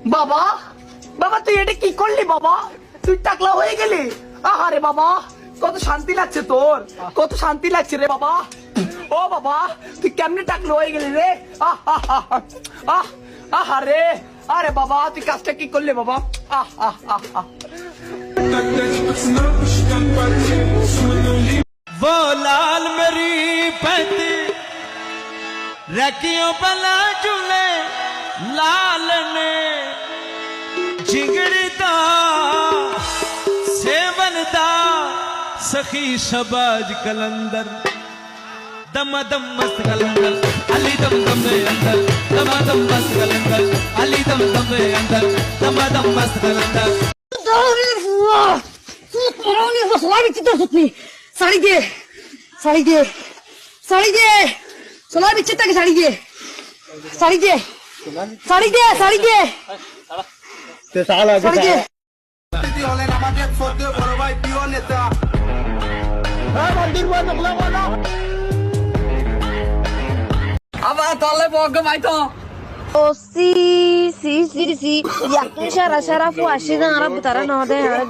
বাবা বাবা তুই এটা কি করলি বাবা? তুই টাকলা হয়ে গেলি। আহারে বাবা, কত শান্তি লাগছে তোর, কত শান্তি লাগছে রে বাবা। ও বাবা, তুই কেমনে টাকলা হয়ে গেলি রে? আহারে, আরে বাবা তুই কাজটা কি করলি বাবা? वो लाल मेरी पैती रखियो बला झूले लाल ने जिगरी दा सेवन दा सखी शबाज कलंदर दम दम मस्त कलंदर अली दम दम दे अंदर दम दम मस्त कलंदर अली दम दम दे अंदर दम दम मस्त कलंदर साड़ी दे, साड़ी दे, साड़ी दे, सोलह बिच्छे तक साड़ी दे, साड़ी दे, साड़ी दे, साड़ी दे, साड़ी दे। अब तले बोग भाई तो Oh si yakin syara fuashi na Arab tara no de Arab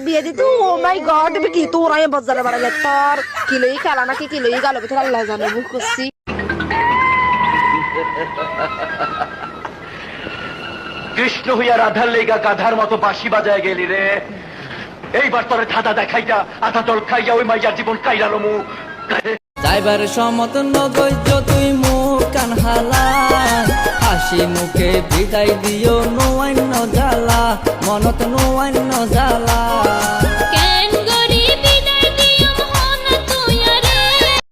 biye itu oh my god begitu orangnya bazar bara letar kiloi kala na ki kiloi galo betul Allah jane bu kusi Krishna হইয়া রাধার লেগা গাধার মতো বাঁশি বাজায় গেলি রে। এইবার তোরে ধাঁধা দেখাইয়া আধা জল খাইয়া ওই মাইয়ার জীবন কাইরালো মু। যাইবার সমত নগৈজ তুই মুখ কান হালাই হাসি মুখে বিদায় দিও নোয়ান্য জ্বালা মনত নোয়ান্য জ্বালা